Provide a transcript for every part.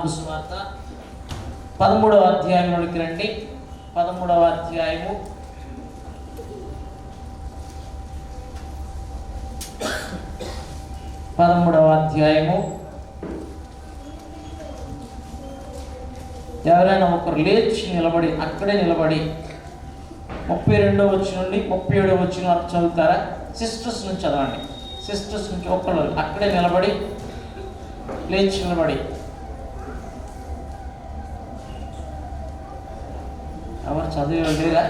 యోహాను సువార్త 13వ అధ్యాయంలోనికి రండి. 13వ అధ్యాయము 13వ అధ్యాయము. ఎవరైనా ఒకరు లేచి నిలబడి అక్కడే నిలబడి 32వ వచనం నుండి 37వ వచనం వరకు చదువుతారా? సిస్టర్స్ నుంచి చదవండి. సిస్టర్స్ నుంచి ఒక్కరు అక్కడే నిలబడి లేచి నిలబడి. ఎవరు చదివేరా?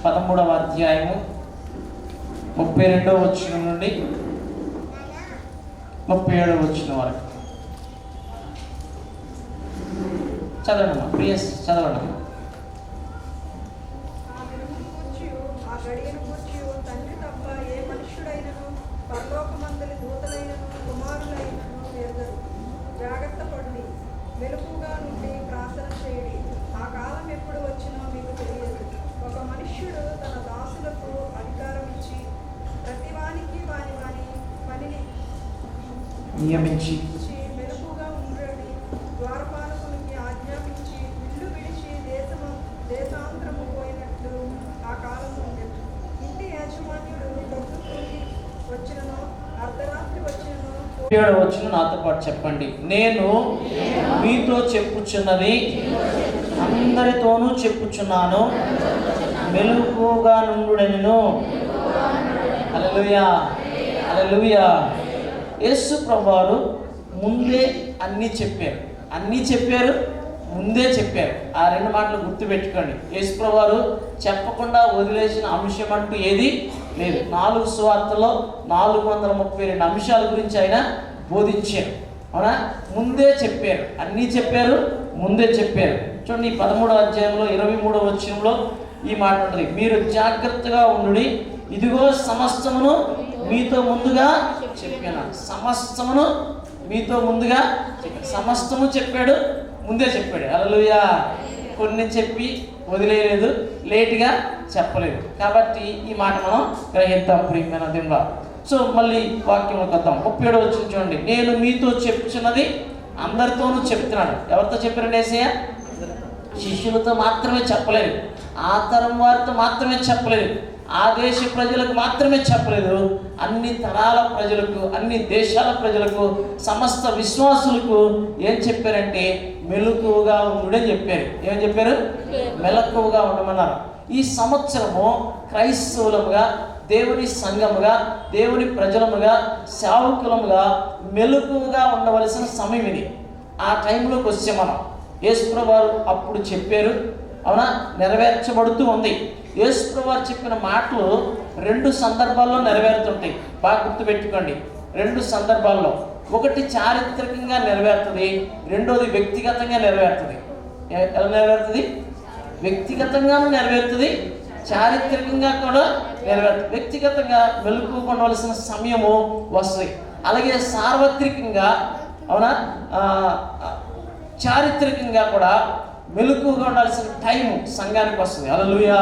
13వ అధ్యాయము 32వ వచనం నుండి 37వ వచనం వరకు చదవండి. ప్రియస్ చదవండి. పరలోకమందలి దూతలైనను కుమారులైనను ఎరుగరు. జాగ్రత్త పడుడి, మెలకుగా నుండి ప్రార్థన చేయుడి. ఆ కాలం ఎప్పుడు వచ్చినో మీకు తెలియదు. ఒక మనుష్యుడు తన దాసులకు అధికారం ఇచ్చి ప్రతివానికి వాని వాని పనిని నియమించి మెలకుగా ఉండండి. ద్వారపాలకునికి ఆజ్ఞాపించి ఇల్లు విడిచి దేశాంతరము పోయినట్లు ఆ కాలం ఉండేది. ఇంటి యాజమాన్యుడు పొద్దుకొని వచ్చినను అర్ధరాత్రి వచ్చినను. 7వ వచనం నాతో పాటు చెప్పండి. నేను మీతో చెప్పుచున్నది అందరితోనూ చెప్పుచున్నాను, మెలకుగా నుండుడెను. హల్లెలూయా, హల్లెలూయా. యేసు ప్రభువారు ముందే అన్నీ చెప్పారు, ముందే చెప్పారు. ఆ రెండు మాటలు గుర్తుపెట్టుకోండి. యేసు ప్రభువారు చెప్పకుండా వదిలేసిన అంశం అంటూ ఏది లేదు. 4 సువార్తల్లో 432 అంశాల గురించి ఆయన బోధించారు. అవునా? ముందే చెప్పారు, అన్నీ చెప్పారు, ముందే చెప్పారు. చూడండి, ఈ 13వ అధ్యాయంలో 23వ వచనంలో ఈ మాట ఉంటుంది. మీరు జాగ్రత్తగా ఉండుడి, ఇదిగో సమస్తమును మీతో ముందుగా చెప్పాను. సమస్తమును మీతో ముందుగా చెప్పాను. సమస్తము చెప్పాడు, ముందే చెప్పాడు. హల్లెలూయా. కొన్ని చెప్పి వదిలేయలేదు, లేటుగా చెప్పలేదు. కాబట్టి ఈ మాట మనం గ్రహిద్దాం ప్రియమైన దేవుడా. సో మళ్ళీ వాక్యంలోకి వద్దాం. 37వ వచనం చూడండి. నేను మీతో చెప్పుచున్నది అందరితోనూ చెప్తున్నాడు. ఎవరితో చెప్పారండి యేసయ్య? శిష్యులతో మాత్రమే చెప్పలేదు, ఆ తరం వారితో మాత్రమే చెప్పలేదు, ఆ దేశ ప్రజలకు మాత్రమే చెప్పలేదు, అన్ని తరాల ప్రజలకు, అన్ని దేశాల ప్రజలకు, సమస్త విశ్వాసులకు ఏం చెప్పారంటే మెలకువగా ఉండుడని చెప్పారు. ఏమని చెప్పారు? మెలకువగా ఉండమన్నారు. ఈ సంవత్సరము క్రైస్తవులముగా, దేవుని సంఘముగా, దేవుని ప్రజలముగా, సేవకులముగా మెలకువగా ఉండవలసిన సమయం ఇది. ఆ టైంలోకి వచ్చే మనం యేసుప్రభువు వారు అప్పుడు చెప్పారు. అవునా? నెరవేర్చబడుతూ ఉంది. యేసుప్రభువు వారు చెప్పిన మాటలు 2 సందర్భాల్లో నెరవేరుతుంటాయి. బాగా గుర్తుపెట్టుకోండి. 2 సందర్భాల్లో, ఒకటి చారిత్రకంగా నెరవేరుతుంది, రెండోది వ్యక్తిగతంగా నెరవేరుతుంది. ఎలా నెరవేరుతుంది? వ్యక్తిగతంగానూ నెరవేరుతుంది, చారిత్రకంగా కూడా నెరవేరుతుంది. వ్యక్తిగతంగా మెలకువగా ఉండవలసిన సమయము వస్తుంది. అలాగే సార్వత్రికంగా, అవునా, చారిత్రకంగా కూడా మెలకువగా ఉండాల్సిన టైము సంఘానికి వస్తుంది. హల్లెలూయా.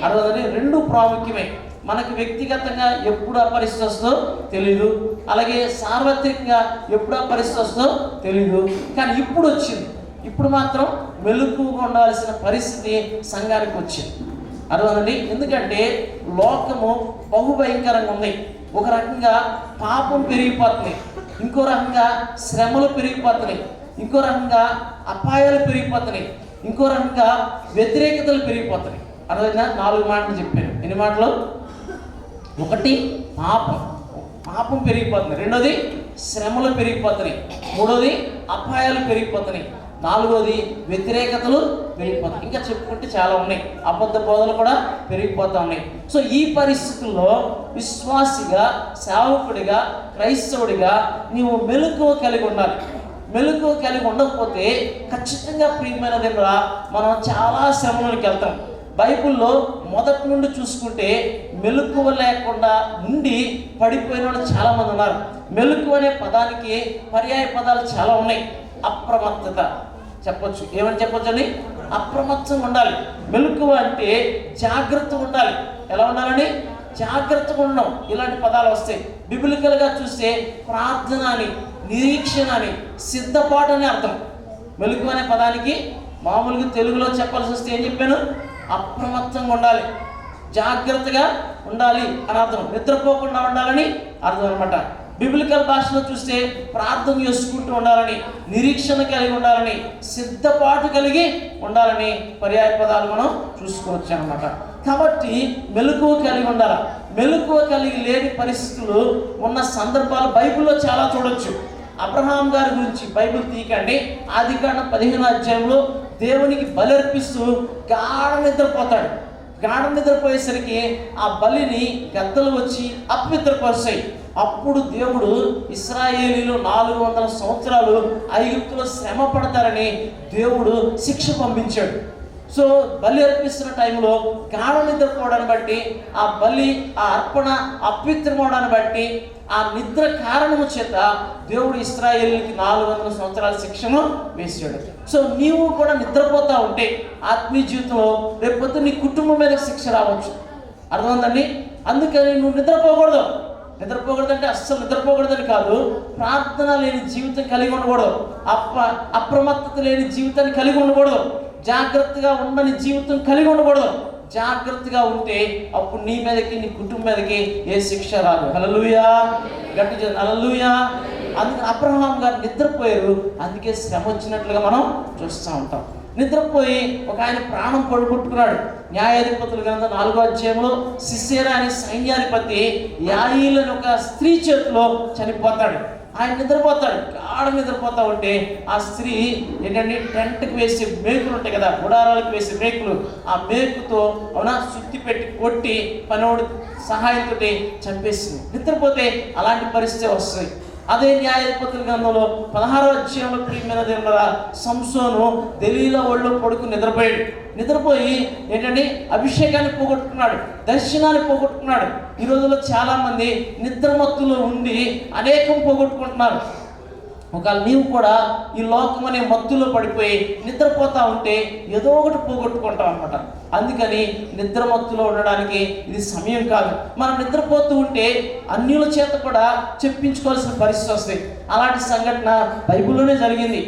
అర్థమవుతుంది. 2 ప్రాముఖ్యమే. మనకి వ్యక్తిగతంగా ఎప్పుడు ఆ పరిస్థితి వస్తుందో తెలీదు, అలాగే సార్వత్రికంగా ఎప్పుడు ఆ పరిస్థితి వస్తుందో తెలీదు. కానీ ఇప్పుడు వచ్చింది. ఇప్పుడు మాత్రం మెలకువగా ఉండాల్సిన పరిస్థితి సంఘానికి వచ్చింది. అర్థమవుతుంది. ఎందుకంటే లోకము బహుభయంకరంగా ఉంది. ఒక రకంగా పాపం పెరిగిపోతుంది, ఇంకో రకంగా శ్రమలు పెరిగిపోతున్నాయి, ఇంకో రకంగా అపాయాలు పెరిగిపోతున్నాయి, ఇంకో రకంగా వ్యతిరేకతలు పెరిగిపోతున్నాయి. అర్థమైందా? 4 మాటలు చెప్పాను. ఎన్ని మాటలు? ఒకటి పాపం పెరిగిపోతుంది, రెండోది శ్రమలు పెరిగిపోతున్నాయి, మూడోది అపాయాలు పెరిగిపోతున్నాయి, నాలుగోది వ్యతిరేకతలు పెరిగిపోతాయి. ఇంకా చెప్పుకుంటే చాలా ఉన్నాయి. అబద్ధ బోధలు కూడా పెరిగిపోతూ ఉన్నాయి. సో ఈ పరిస్థితుల్లో విశ్వాసిగా, సేవకుడిగా, క్రైస్తవుడిగా నీవు మెలకువ కలిగి ఉండాలి. మెలకువ కలిగి ఉండకపోతే ఖచ్చితంగా ప్రియమైన దేవుడా మనం చాలా శ్రమలోకి వెళ్తాం. బైబిల్లో మొదటి నుండి చూసుకుంటే మెలకువ లేకుండా ఉండి పడిపోయిన వాళ్ళు చాలామంది ఉన్నారు. మెలకువ అనే పదానికి పర్యాయ పదాలు చాలా ఉన్నాయి. అప్రమత్తత చెప్పొచ్చు. ఏమని చెప్పొచ్చు అండి? అప్రమత్తంగా ఉండాలి. మెలకువ అంటే జాగ్రత్తగా ఉండాలి. ఎలా ఉండాలండి? జాగ్రత్తగా ఉండడం. ఇలాంటి పదాలు వస్తాయి. బిబిలికల్గా చూస్తే ప్రార్థన అని, నిరీక్షణ అని, సిద్ధపాటు అని అర్థం. మెలకువ అనే పదానికి మామూలుగా తెలుగులో చెప్పాల్సి వస్తే ఏం చెప్పాను? అప్రమత్తంగా ఉండాలి, జాగ్రత్తగా ఉండాలి అని అర్థం. నిద్రపోకుండా ఉండాలని అర్థం అనమాట. బిబిలికల్ భాషలో చూస్తే ప్రార్థన చేసుకుంటూ ఉండాలని, నిరీక్షణ కలిగి ఉండాలని, సిద్ధపాటు కలిగి ఉండాలని పర్యాయ పదాలు మనం చూసుకోవచ్చు అనమాట. కాబట్టి మెలకువ కలిగి ఉండాలి. మెలకువ కలిగి లేని పరిస్థితులు ఉన్న సందర్భాలు బైబిల్లో చాలా చూడొచ్చు. అబ్రహాం గారి గురించి బైబిల్ తీయకండి, ఆదికాండం 15వ అధ్యాయంలో దేవునికి బలి అర్పిస్తూ గాఢ నిద్రపోతాడు. గాఢ నిద్రపోయేసరికి ఆ బలిని గద్దలు వచ్చి అపవిత్రపరుస్తాయి. అప్పుడు దేవుడు ఇశ్రాయేలీలు 400 సంవత్సరాలు ఐగుప్తులో శ్రమ పడతారని దేవుడు శిక్ష పంపించాడు. సో బలి అర్పిస్తున్న టైంలో గాఢ నిద్రపోవడాన్ని బట్టి, ఆ బలి ఆ అర్పణ అపవిత్రమవడాన్ని బట్టి, ఆ నిద్ర కారణము చేత దేవుడు ఇశ్రాయేలీకి 400 సంవత్సరాల శిక్షను వేసాడు. సో నీవు కూడా నిద్రపోతా ఉంటే ఆత్మీయ జీవితంలో రేపొద్దు నీ కుటుంబం మీద శిక్ష రావచ్చు. అర్థమైందండి? అందుకని నువ్వు నిద్రపోకూడదు. నిద్రపోకూడదంటే అస్సలు నిద్రపోకూడదని కాదు, ప్రార్థన లేని జీవితం కలిగి ఉండకూడదు, అప్రమత్తత లేని జీవితాన్ని కలిగి ఉండకూడదు, జాగ్రత్తగా ఉండని జీవితం కలిగి ఉండకూడదు. జాగ్రత్తగా ఉంటే అప్పుడు నీ మీదకి, నీ కుటుంబం మీదకి ఏ శిక్ష రాదు. హల్లెలూయా, గట్టిగా హల్లెలూయా. అందుకని అబ్రహాం గారు నిద్రపోయారు, అందుకే శ్రమ వచ్చినట్లుగా మనం చూస్తూ ఉంటాం. నిద్రపోయి ఒక ఆయన ప్రాణం పొడుగుట్టుకున్నాడు. న్యాయాధిపతుల గ్రంథం 4వ అధ్యాయంలో సిసేరా అనే సైన్యాధిపతి యాయీల్ అని ఒక స్త్రీ చేతిలో చనిపోతాడు. ఆయన నిద్రపోతాడు, గాఢ నిద్రపోతా ఉంటే ఆ స్త్రీ ఏంటంటే టెంట్కి వేసే మేకులు ఉంటాయి కదా, గుడారాలకు వేసే మేకులు, ఆ మేకుతో అవునా సుత్తి పెట్టి కొట్టి పనివాడు సహాయంతో చంపేసింది. నిద్రపోతే అలాంటి పరిస్థితి వస్తుంది. అదే న్యాయాధిపతుల గ్రంథంలో 16వ అధ్యాయంలో ప్రియమైన దేవుడా, సంసోను దెలీలా ఒళ్ళో పడుకుని నిద్రపోయాడు. నిద్రపోయి ఏంటంటే అభిషేకాన్ని పోగొట్టుకున్నాడు, దర్శనాన్ని పోగొట్టుకున్నాడు. ఈ రోజుల్లో చాలామంది నిద్రమత్తులో ఉండి అనేకం పోగొట్టుకుంటున్నారు. ఒకవేళ నీవు కూడా ఈ లోకం అనే మత్తులో పడిపోయి నిద్రపోతా ఉంటే ఏదో ఒకటి పోగొట్టుకుంటాం అనమాట. అందుకని నిద్ర మత్తులో ఉండడానికి ఇది సమయం కాదు. మనం నిద్రపోతూ ఉంటే అన్యుల చేత కూడా చెప్పించుకోవాల్సిన పరిస్థితి వస్తుంది. అలాంటి సంఘటన బైబిల్లోనే జరిగింది.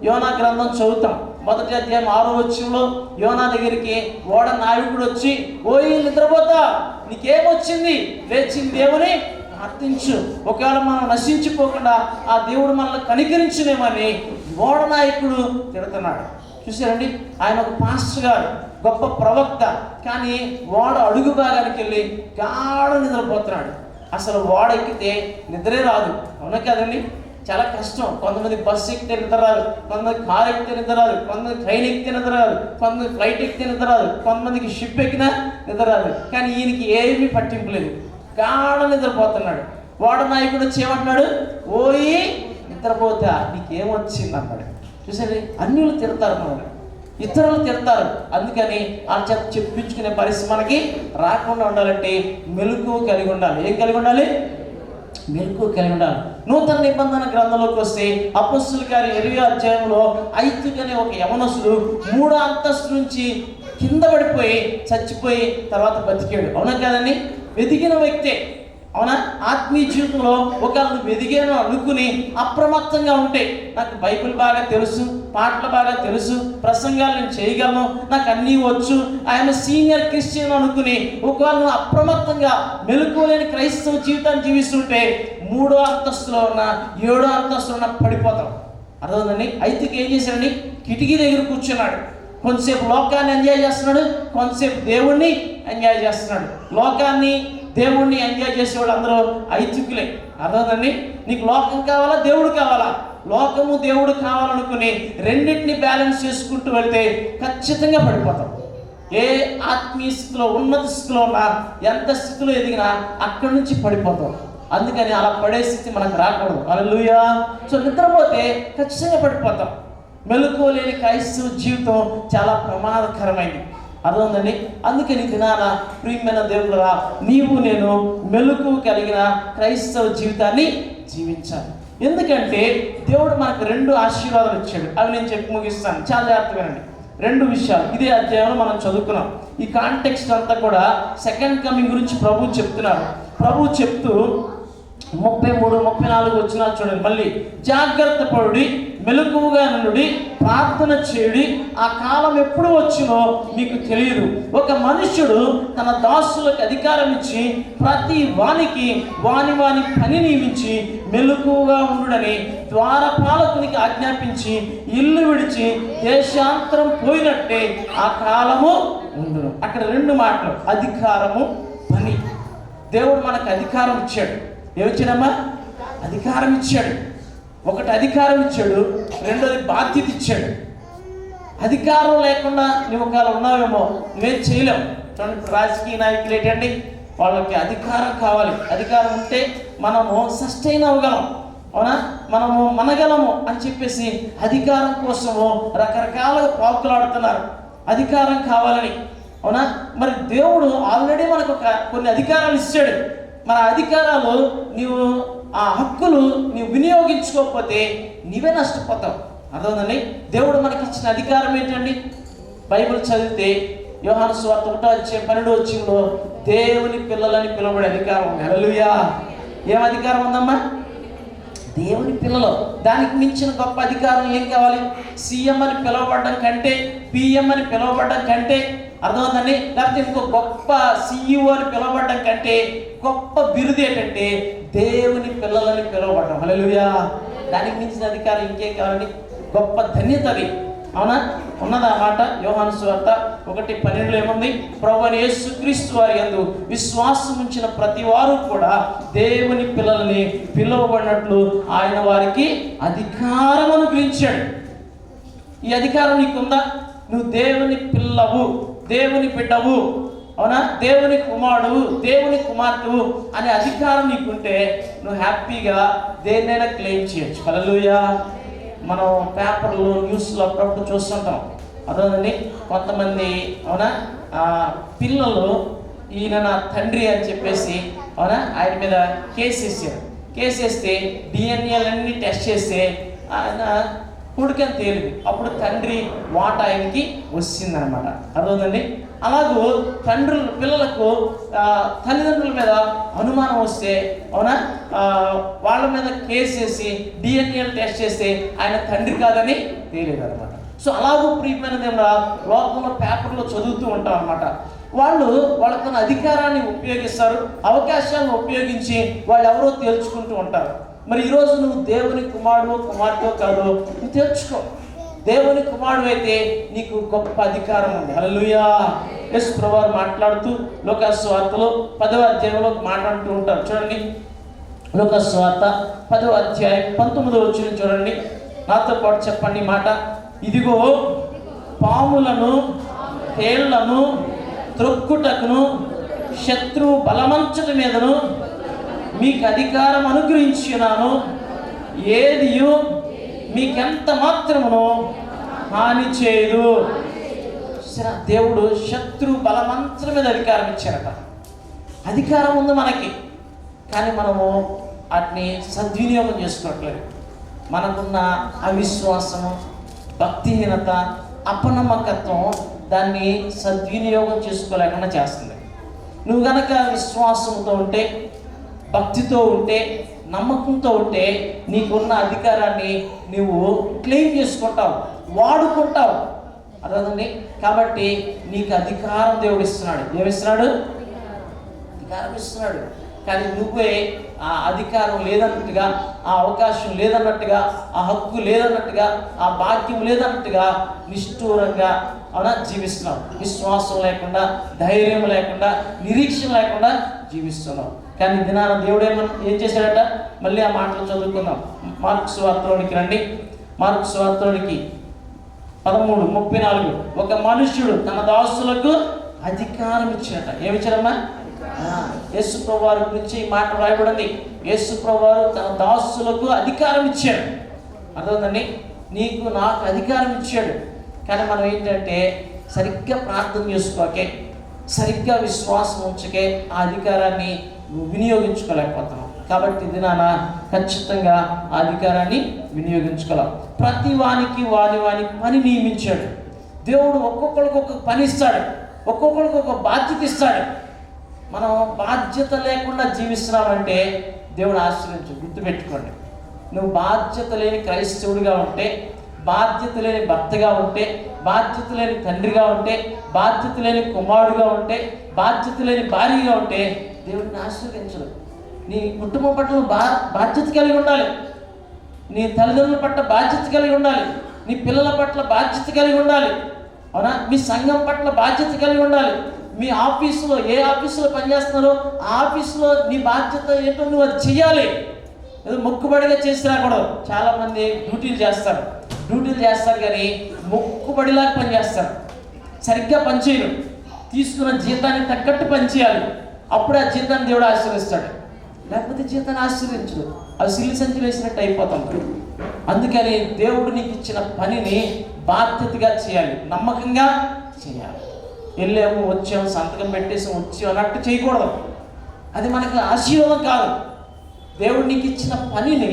యోనా గ్రంథం చదువుతాం. 1వ అధ్యాయం 6వ వచనంలో యోనా దగ్గరికి ఓడ నావికుడు వచ్చి, ఓయ్ నిద్రపోతా, నీకేమొచ్చింది, లేచింది దేవుని ప్రార్థించు, ఒకవేళ మనం నశించిపోకుండా ఆ దేవుడు మనల్ని కనికరించునేమని ఓడ నాయకుడు తిడుతున్నాడు. చూసారండి, ఆయన ఒక పాస్టర్ గారు, గొప్ప ప్రవక్త, కానీ ఓడ అడుగు భాగానికి వెళ్ళి గాఢ నిద్రపోతున్నాడు. అసలు ఓడ ఎక్కితే నిద్రే రాదు, అవునా కదండి? చాలా కష్టం. కొంతమంది బస్సు ఎక్కితే నిద్ర రాదు, కొంతమంది కారు ఎక్కితే నిద్ర రాదు, కొంతమంది ట్రైన్ ఎక్కితే నిద్ర రాదు, కొంతమంది ఫ్లైట్ ఎక్కితే నిద్ర రాదు, కొంతమందికి షిప్ ఎక్కినా నిద్ర రాదు. కానీ ఈయనకి ఏమీ పట్టింపు లేదు, గాఢ నిద్రపోతున్నాడు. వాడ నాయకుడు వచ్చి ఏమంటున్నాడు, ఓయి నిద్రపోతా, నీకేమొచ్చింది అన్నాడు. చూసండి, అన్యులు తిడతారు, మనం ఇతరులు తిడతారు. అందుకని ఆ చేత చెప్పించుకునే పరిస్థితి మనకి రాకుండా ఉండాలంటే మెలకువ కలిగి ఉండాలి. ఏం కలిగి ఉండాలి? మెలకువ కలిగి ఉండాలి. నూతన నిబంధన గ్రంథంలోకి వస్తే అపొస్తలుల కార్యం 20వ అధ్యాయంలో ఐతుకు అనే ఒక యవనస్తుడు 3వ అంతస్తు నుంచి కింద పడిపోయి చచ్చిపోయి తర్వాత బతికాడు. అవునా కదండి? వెదిగిన వ్యక్తే, అవునా? ఆత్మీయ జీవితంలో ఒకవేళ నువ్వు ఎదిగాను అనుకుని అప్రమత్తంగా ఉంటే, నాకు బైబిల్ బాగా తెలుసు, పాటలు బాగా తెలుసు, ప్రసంగాలు నేను చేయగలను, నాకు అన్నీ వచ్చు, ఆయన సీనియర్ క్రిస్టియన్ అనుకుని ఒకవేళ నువ్వు అప్రమత్తంగా మెలకువలేని క్రైస్తవ జీవితాన్ని జీవిస్తుంటే 3వ అంతస్తులో ఉన్న 7వ అంతస్తులో ఉన్న పడిపోతాం. అర్థమైందండి? అయితే ఏం చేశాడండి, కిటికీ దగ్గర కూర్చున్నాడు. కొంతసేపు లోకాన్ని ఎంజాయ్ చేస్తున్నాడు, కొంతసేపు దేవుణ్ణి ఎంజాయ్ చేస్తున్నాడు. లోకాన్ని దేవుణ్ణి ఎంజాయ్ చేసే వాళ్ళు అందరూ ఐతికులే. అర్థమైందండి? నీకు లోకం కావాలా, దేవుడు కావాలా? లోకము దేవుడు కావాలనుకుని రెండింటిని బ్యాలెన్స్ చేసుకుంటూ వెళ్తే ఖచ్చితంగా పడిపోతాం. ఏ ఆత్మీయ స్థితిలో, ఉన్నత స్థితిలో ఉన్నా, ఎంత స్థితిలో ఎదిగినా అక్కడి నుంచి పడిపోతాం. అందుకని అలా పడే స్థితి మనకు రాకూడదు. హల్లెలూయా. సో నిద్రపోతే ఖచ్చితంగా పడిపోతాం. మెలకువ లేని క్రైస్తవ జీవితం చాలా ప్రమాదకరమైంది. అర్థమైందండి? అందుకని దినాన ప్రియమైన దేవుడురా, నీవు నేను మెలకువ కలిగిన క్రైస్తవ జీవితాన్ని జీవించాలి. ఎందుకంటే దేవుడు మనకు 2 ఆశీర్వాదాలు ఇచ్చాడు. అవి నేను చెప్పి ముగిస్తాను, చాలా జాగ్రత్తగానండి. 2 విషయాలు ఇదే అధ్యాయంలో మనం చదువుకున్నాం. ఈ కాంటెక్స్ట్ అంతా కూడా సెకండ్ కమింగ్ గురించి ప్రభు చెప్తున్నారు. ప్రభు చెప్తూ 33, 34 వచ్చినా చూడండి. మళ్ళీ జాగ్రత్త పడి మెలకువగా నుండి ప్రార్థన చేయుడి, ఆ కాలం ఎప్పుడు వచ్చినో మీకు తెలియదు. ఒక మనుష్యుడు తన దాసులకు అధికారం ఇచ్చి ప్రతి వానికి వాని పని నియమించి మెలకువగా ఉండుడని ద్వారపాలకునికి ఆజ్ఞాపించి ఇల్లు విడిచి దేశాంతరం పోయినట్టే ఆ కాలము ఉండును. అక్కడ 2 మాటలు, అధికారము, పని. దేవుడు మనకు అధికారం ఇచ్చాడు. ఏమిచ్చాడమ్మా? అధికారం ఇచ్చాడు. ఒకటి అధికారం ఇచ్చాడు, రెండోది బాధ్యత ఇచ్చాడు. అధికారం లేకుండా నువ్వు ఒకవేళ ఉన్నావేమో, నువ్వేం చేయలేవు. చూడండి, ఇప్పుడు రాజకీయ నాయకులు ఏంటండి, వాళ్ళకి అధికారం కావాలి. అధికారం ఉంటే మనము సస్టైన్ అవ్వగలం, అవునా, మనము మనగలము అని చెప్పేసి అధికారం కోసము రకరకాలుగా పాకులాడుతున్నారు, అధికారం కావాలని, అవునా. మరి దేవుడు ఆల్రెడీ మనకు కొన్ని అధికారాలు ఇచ్చాడు. మన అధికారాలు నీవు, ఆ హక్కులు నీవు వినియోగించుకోకపోతే నీవే నష్టపోతావు. అర్థమైందండి? దేవుడు మనకి ఇచ్చిన అధికారం ఏంటండి? బైబిల్ చదివితే యోహాను సువార్త 1:12 దేవుని పిల్లలని పిలువబడే అధికారం ఉంది. హల్లెలూయా! ఏం అధికారం ఉందమ్మా? దేవుని పిల్లలు. దానికి మించిన గొప్ప అధికారం ఏం కావాలి? సీఎం అని పిలువబడడం కంటే, పిఎం అని పిలువబడడం కంటే, అర్థమవుతుందండి, లేకపోతే ఇంకో గొప్ప CEO అని పిలువబడడం కంటే గొప్ప బిరుదు ఏంటంటే దేవుని పిల్లలని పిలువబడడం. హల్లెలూయా! దానికి మించిన అధికారం ఇంకేం కావాలండి? గొప్ప ధన్యత అది, అవునా? ఉన్నదా మాట? యోహాను సువార్త 1:12 ఏముంది? ప్రభువైన యేసుక్రీస్తు వారి యందు విశ్వాసం ఉంచిన ప్రతి వారు కూడా దేవుని పిల్లలని పిలువబడినట్లు ఆయన వారికి అధికారం అనుగ్రహించాడు. ఈ అధికారం నీకుందా? నువ్వు దేవుని పిల్లవు, దేవుని బిడ్డవు, అవునా, దేవుని కుమారుడు, దేవుని కుమార్తెవు అనే అధికారం నీకుంటే నువ్వు హ్యాపీగా దేన్నైనా క్లెయిమ్ చేయొచ్చు. హల్లెలూయా! మనం పేపర్లు, న్యూస్లో అప్పుడప్పుడు చూస్తుంటాం. అర్థమండి, కొంతమంది, అవునా, పిల్లలు ఈయన నా తండ్రి అని చెప్పేసి, అవునా, ఆయన మీద కేసు వేసారు. కేసు వేస్తే DNA టెస్ట్ చేస్తే ఆయన కొడుకని తేలింది. అప్పుడు తండ్రి వాటా ఆయనకి వచ్చిందనమాట. అర్థమైందండి? అలాగూ పిల్లలకు తల్లిదండ్రుల మీద అనుమానం వస్తే, అవునా, వాళ్ళ మీద కేసు వేసి DNA టెస్ట్ చేస్తే ఆయన తండ్రి కాదని తేలేదు అనమాట. సో అలాగూ ప్రియమైనది లోకంలో పేపర్లో చదువుతూ ఉంటాం అనమాట. వాళ్ళకున్న అధికారాన్ని ఉపయోగిస్తారు, అవకాశాలను ఉపయోగించి వాళ్ళు ఎవరో తేల్చుకుంటూ ఉంటారు. మరి ఈరోజు నువ్వు దేవుని కుమారుడు, కుమార్తె కాదు, నువ్వు తెచ్చుకో. దేవుని కుమారుడు అయితే నీకు గొప్ప అధికారం ఉంది. హల్లెలూయా! యేసు ప్రభువు మాట్లాడుతూ లూకాసు వార్తలో 10వ అధ్యాయంలో మాట్లాడుతూ ఉంటారు. చూడండి, లూకాసు వార్త 10వ అధ్యాయం 19వ వచనం చూడండి. నాతో పాటు చెప్పండి మాట. ఇదిగో పాములను, తేళ్లను త్రొక్కుటకును శత్రువు బలమంచట మీదను మీకు అధికారం అనుగ్రహించినాను, ఏదియు మీకెంత మాత్రమును హాని చేయదు. దేవుడు శత్రు బలమంచం మీద అధికారం ఇచ్చారట. అధికారం ఉంది మనకి, కానీ మనము వాటిని సద్వినియోగం చేసుకోవట్లేదు. మనకున్న అవిశ్వాసము, భక్తిహీనత, అపనమ్మకత్వం దాన్ని సద్వినియోగం చేసుకోలేకుండా చేస్తుంది. నువ్వు గనక విశ్వాసంతో ఉంటే, భక్తితో ఉంటే, నమ్మకంతో ఉంటే నీకున్న అధికారాన్ని నువ్వు క్లెయిమ్ చేసుకుంటావు, వాడుకుంటావు. అర్థండి? కాబట్టి నీకు అధికారం దేవుడు ఇస్తున్నాడు. ఏమిస్తున్నాడు? అధికారం ఇస్తున్నాడు. కానీ నువ్వే ఆ అధికారం లేదన్నట్టుగా, ఆ అవకాశం లేదన్నట్టుగా, ఆ హక్కు లేదన్నట్టుగా, ఆ భాగ్యం లేదన్నట్టుగా నిష్ఠూరంగా అవునా జీవిస్తున్నావు. విశ్వాసం లేకుండా, ధైర్యం లేకుండా, నిరీక్షణ లేకుండా జీవిస్తున్నావు. కానీ దినాన దేవుడు ఏం చేశాడట? మళ్ళీ ఆ మాటలు చదువుకుందాం. మార్కు సువార్తలోనికి రండి. మార్కు సువార్తలోనికి 13:34 ఒక మనుష్యుడు తన దాసులకు అధికారం ఇచ్చాడట. ఏమిచ్చారమ్మా? యేసు ప్రభువు వారి గురించి ఈ మాట రాయబడింది. యేసు ప్రభువు వారు తన దాసులకు అధికారం ఇచ్చాడు. అర్థమైందండి? నీకు నాకు అధికారం ఇచ్చాడు. కానీ మనం ఏంటంటే సరిగ్గా ప్రార్థన చేసుకోకే, సరిగ్గా విశ్వాసం ఉంచకే ఆ అధికారాన్ని వినియోగించుకోలేకపోతున్నాం. కాబట్టి దినాన ఖచ్చితంగా ఆ అధికారాన్ని వినియోగించుకోలేం. ప్రతి వానికి వాని పని నియమించాడు దేవుడు. ఒక్కొక్కరికి ఒక్కొక్క పని ఇస్తాడు, ఒక్కొక్కరికి ఒక బాధ్యత ఇస్తాడు. మనం బాధ్యత లేకుండా జీవిస్తున్నామంటే దేవుడు ఆశ్రయించు. గుర్తుపెట్టుకోండి, నువ్వు బాధ్యత లేని క్రైస్తవుడిగా ఉంటే, బాధ్యత లేని భర్తగా ఉంటే, బాధ్యత లేని తండ్రిగా ఉంటే, బాధ్యత లేని కుమారుడిగా ఉంటే, బాధ్యత లేని భార్యగా ఉంటే దేవుడిని ఆశ్రయించడు. నీ కుటుంబం పట్ల బాధ్యత కలిగి ఉండాలి. నీ తల్లిదండ్రుల పట్ల బాధ్యత కలిగి ఉండాలి. నీ పిల్లల పట్ల బాధ్యత కలిగి ఉండాలి. అవునా? మీ సంఘం పట్ల బాధ్యత కలిగి ఉండాలి. మీ ఆఫీసులో ఏ ఆఫీసులో పనిచేస్తున్నారో ఆ ఆఫీసులో నీ బాధ్యత ఏంటో నువ్వు అది చెయ్యాలి. ఏదో మొక్కుబడిగా చేసి రాకూడదు. చాలామంది డ్యూటీలు చేస్తారు కానీ మొక్కుబడిలాగా పనిచేస్తారు. సరిగ్గా పనిచేయరు. తీసుకున్న జీతానికి తగ్గట్టు పనిచేయాలి. అప్పుడు ఆ జీతాన్ని దేవుడు ఆశీర్వదిస్తాడు. లేకపోతే జీతాన్ని ఆశీర్వించడు. అది సిల్లి సంచి వేసినట్టు అయిపోతాం. అందుకని దేవుడు నీకు ఇచ్చిన పనిని బాధ్యతగా చేయాలి, నమ్మకంగా చేయాలి. వెళ్ళాము, వచ్చాము, సంతకం పెట్టేసాము, వచ్చాము అన్నట్టు చేయకూడదు. అది మనకు ఆశీర్వాదం కాదు. దేవుడు నీకు ఇచ్చిన పనిని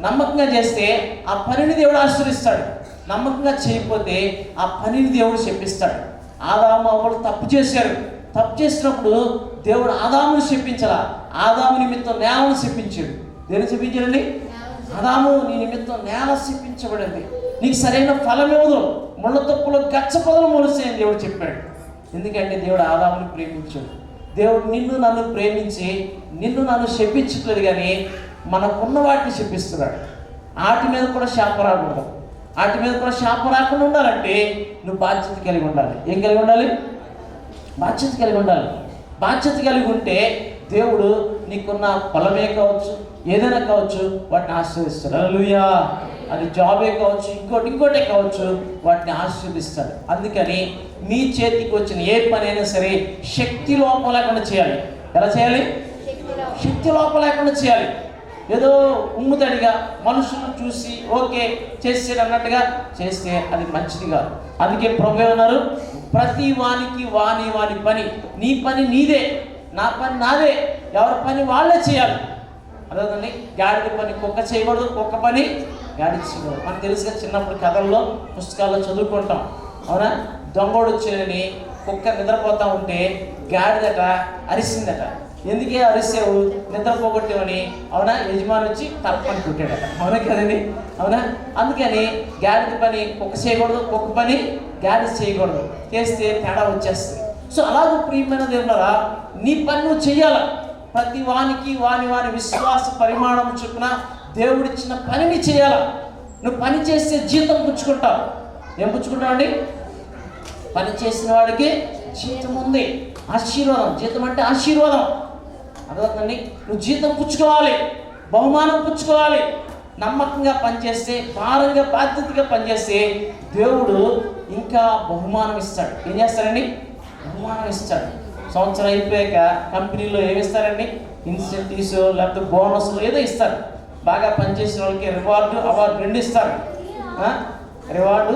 నమ్మకంగా చేస్తే ఆ పనిని దేవుడు ఆశీర్వదిస్తాడు. నమ్మకంగా చేయకపోతే ఆ పనిని దేవుడు శపిస్తాడు. ఆదాము అవ్వలు తప్పు చేశారు. తప్పు చేసినప్పుడు దేవుడు ఆదామును శపించాలా? ఆదాము నిమిత్తం నేలను శపించాడు. దేని శపించాడండి? ఆదాము, నీ నిమిత్తం నేల శపించబడింది, నీకు సరైన ఫలం ఇవ్వదు, ముళ్ళ తప్పులో గచ్చ పొదలు మొలుస్తాయని దేవుడు చెప్పాడు. ఎందుకంటే దేవుడు ఆదాముని ప్రేమించాడు. దేవుడు నిన్ను నన్ను ప్రేమించి నిన్ను నన్ను శపించట్లేదు, కానీ మనకున్న వాటిని శపిస్తున్నాడు. వాటి మీద కూడా శాపం రాకూడదు. వాటి మీద కూడా శాపం రాకుండా ఉండాలంటే నువ్వు బాధ్యత కలిగి ఉండాలి. ఏం కలిగి ఉండాలి? బాధ్యత కలిగి ఉండాలి. బాధ్యత కలిగి ఉంటే దేవుడు నీకున్న పొలమే కావచ్చు, ఏదైనా కావచ్చు, వాటిని ఆశీర్వదిస్తాడు. హల్లెలూయా. అది జాబే కావచ్చు, ఇంకోటే కావచ్చు, వాటిని ఆశీర్వదిస్తాడు. అందుకని మీ చేతికి వచ్చిన ఏ పని అయినా సరే శక్తి లోపం లేకుండా చేయాలి. ఎలా చేయాలి? శక్తి లోపం లేకుండా చేయాలి. ఏదో ఉమ్ముతడిగా మనుషులను చూసి ఓకే చేసేది అన్నట్టుగా చేస్తే అది మంచిది కాదు. అందుకే ప్రభువు ఏమన్నారు? ప్రతి వానికి వాని పని, నీ పని నీదే, నా పని నాదే, ఎవరి పని వాళ్ళే చేయాలి. అదేనండి, గాడిద పని కుక్క చేయకూడదు, కుక్క పని గాడిద చేయకూడదు. మనకు తెలుసుగా, చిన్నప్పుడు కథల్లో పుస్తకాల్లో చదువుకుంటాం. అవునా? దొంగోడు వచ్చేదని కుక్క నిద్రపోతూ ఉంటే గాడిదట అరిసిందట. ఎందుకే అరిసావు? నిద్ర పోగొట్టేవని. అవునా? యజమాని వచ్చి తప్పని కొట్టాడట. అవునా కదండి? అవునా? అందుకని గాడిద పని కుక్క చేయకూడదు, కుక్క పని గాడిద చేయకూడదు. చేస్తే తేడా వచ్చేస్తుంది. సో అలాగే ప్రియమైన దేవులారా, నీ పని నువ్వు చెయ్యాల. ప్రతి వానికి వాని విశ్వాస పరిమాణం చొప్పున దేవుడిచ్చిన పనిని చేయాల. నువ్వు పని చేస్తే జీతం పుచ్చుకుంటావు. ఏం పుచ్చుకుంటావు అండి? పని చేసిన వాడికి జీతం ఉంది, ఆశీర్వాదం. జీతం అంటే ఆశీర్వాదం. అర్థమవుతుందండి? నువ్వు జీతం పుచ్చుకోవాలి, బహుమానం పుచ్చుకోవాలి. నమ్మకంగా పనిచేస్తే, భారంగా బాధ్యతగా పనిచేస్తే దేవుడు ఇంకా బహుమానం ఇస్తాడు. ఏం చేస్తారండి? బహుమానం ఇస్తాడు. సంవత్సరం అయిపోయాక కంపెనీలో ఏమి ఇస్తారండి? ఇన్సెంటివ్స్, లేకపోతే బోనస్లు ఏదో ఇస్తారు. బాగా పనిచేసిన వాళ్ళకి రివార్డు, అవార్డు రెండు ఇస్తారు. Reward,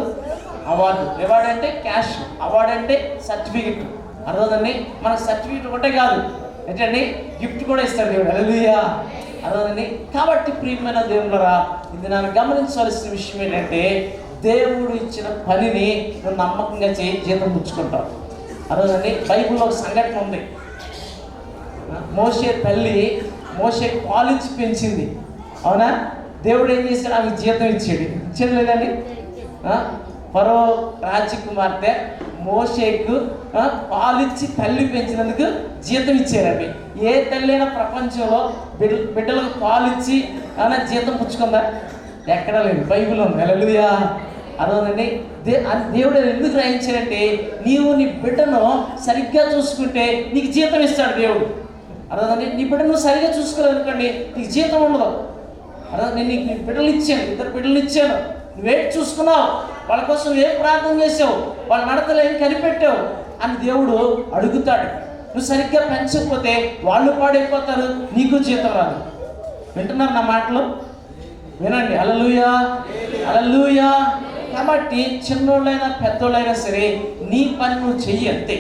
award. రివార్డ్ అంటే క్యాష్, అవార్డు అంటే సర్టిఫికెట్. అర్థమవుతుందండి? మనకు సర్టిఫికెట్ ఒకటే కాదు, ఏంటండి, గిఫ్ట్ కూడా ఇస్తాడు దేవుడు. హల్లెలూయా. అర్థమవుతుందండి? కాబట్టి ప్రియమైన దేవులారా, ఇది నన్ను గమనించవలసిన విషయం ఏంటంటే, దేవుడు ఇచ్చిన పనిని నువ్వు నమ్మకంగా చేయి, జీతం పుచ్చుకుంటావు. అర్థమవుతుందండి? బైబిల్లో ఒక సంఘటన ఉంది. మోషే తల్లి మోషే పాలించి పెంచింది. అవునా? దేవుడు ఏం చేశాడు? ఆమెకు జీతం ఇచ్చేది లేదండి? ఫరో రాజకుమార్తె మోషేకు పాలిచ్చి తల్లి పెంచినందుకు జీతం ఇచ్చారండి. ఏ తల్లి అయినా ప్రపంచంలో బిడ్డలకు పాలిచ్చి ఏమైనా జీతం పుచ్చుకుందా? ఎక్కడా లేదు. బైబిల్ ఉంది. హల్లెలూయా. అర్థమండి? దేవుడు ఎందుకు గ్రహించారంటే, నీవు నీ బిడ్డను సరిగ్గా చూసుకుంటే నీకు జీతం ఇస్తాడు దేవుడు. అర్థమండి? నీ బిడ్డను సరిగ్గా చూసుకోలేదు అనుకోండి, నీకు జీతం ఉండదు. అర్థం? నేను నీకు బిడ్డలు ఇచ్చాను, 2 బిడ్డలు ఇచ్చాను, నువ్వేం చూసుకున్నావు, వాళ్ళ కోసం ఏం ప్రార్థన చేసావు, వాళ్ళ నడతలు ఏం కనిపెట్టావు అని దేవుడు అడుగుతాడు. నువ్వు సరిగ్గా పెంచకపోతే వాళ్ళు పాడైపోతారు, నీకు జీతం రాదు. వింటున్నారు నా మాటలు? వినండి. హల్లెలూయా, హల్లెలూయా. కాబట్టి చిన్నోళ్ళైనా పెద్దోళ్ళైనా సరే నీ పని నువ్వు చెయ్యి, అంతే.